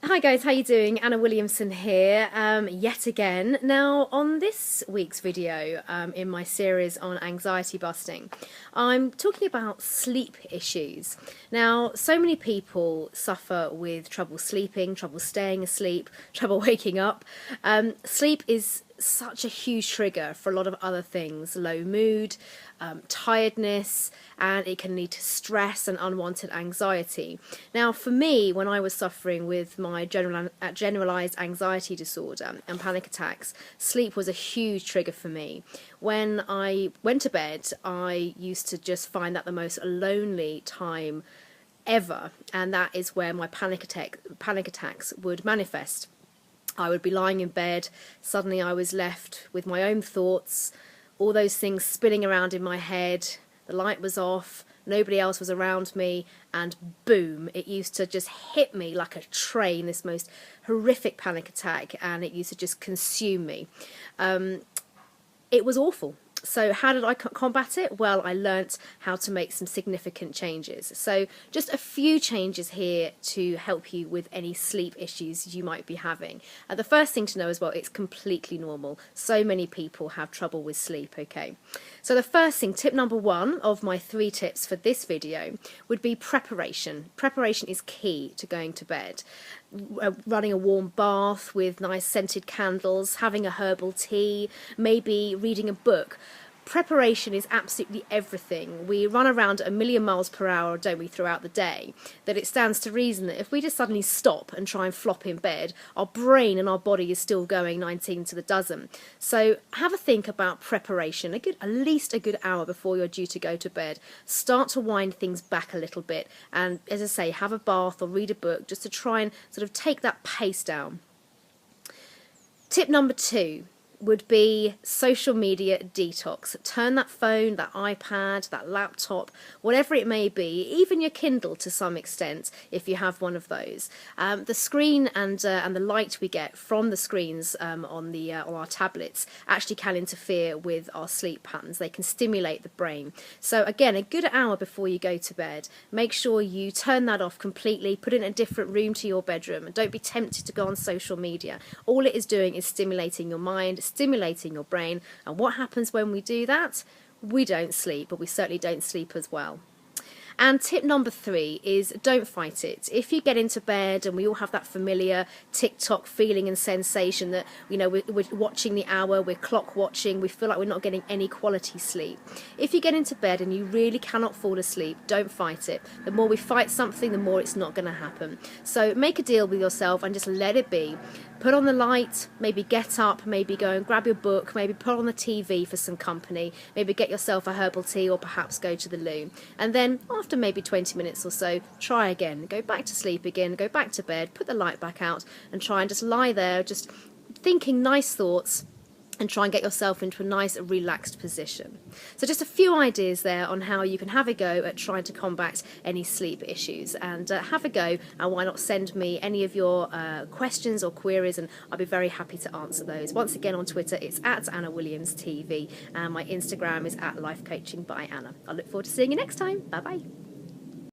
Hi guys, how you doing? Anna Williamson here, yet again. Now, on this week's video in my series on anxiety busting, I'm talking about sleep issues. Now, so many people suffer with trouble sleeping, trouble staying asleep, trouble waking up. Sleep is such a huge trigger for a lot of other things: low mood, tiredness, and it can lead to stress and unwanted anxiety. Now, for me, when I was suffering with my generalized anxiety disorder and panic attacks, sleep was a huge trigger for me. When I went to bed, I used to just find that the most lonely time ever, and that is where my panic attacks would manifest. I would be lying in bed, suddenly I was left with my own thoughts, all those things spinning around in my head, the light was off, nobody else was around me, and boom, it used to just hit me like a train, this most horrific panic attack, and it used to just consume me. It was awful. So how did I combat it? Well, I learnt how to make some significant changes. So just a few changes here to help you with any sleep issues you might be having. The first thing to know as well, it's completely normal. So many people have trouble with sleep, okay? So the first thing, tip number 1 of my 3 tips for this video would be preparation. Preparation is key to going to bed. Running a warm bath with nice scented candles, having a herbal tea, maybe reading a book. Preparation is absolutely everything. We run around at 1,000,000 miles per hour, don't we, throughout the day, that it stands to reason that if we just suddenly stop and try and flop in bed, our brain and our body is still going 19 to the dozen. So have a think about preparation, at least a good hour before you're due to go to bed. Start to wind things back a little bit, and as I say, have a bath or read a book just to try and sort of take that pace down. Tip number 2 would be social media detox. Turn that phone, that iPad, that laptop, whatever it may be, even your Kindle to some extent, if you have one of those. The screen and the light we get from the screens on our tablets actually can interfere with our sleep patterns. They can stimulate the brain. So again, a good hour before you go to bed, make sure you turn that off completely, put it in a different room to your bedroom, and don't be tempted to go on social media. All it is doing is stimulating your mind, stimulating your brain, and what happens when we do that? We don't sleep, but we certainly don't sleep as well. And tip number 3 is don't fight it. If you get into bed, and we all have that familiar TikTok feeling and sensation that, you know, we're watching the hour, we're clock watching, we feel like we're not getting any quality sleep. If you get into bed and you really cannot fall asleep, don't fight it. The more we fight something, the more it's not going to happen. So make a deal with yourself and just let it be. Put on the light, maybe get up, maybe go and grab your book, maybe put on the TV for some company, maybe get yourself a herbal tea, or perhaps go to the loo. And then after maybe 20 minutes or so, try again. Go back to sleep again, go back to bed, put the light back out, and try and just lie there, just thinking nice thoughts, and try and get yourself into a nice relaxed position. So just a few ideas there on how you can have a go at trying to combat any sleep issues, and have a go, and why not send me any of your questions or queries, and I'll be very happy to answer those. Once again, on Twitter it's @AnnaWilliamsTV, and my Instagram is @LifeCoachingByAnna. I look forward to seeing you next time. Bye bye.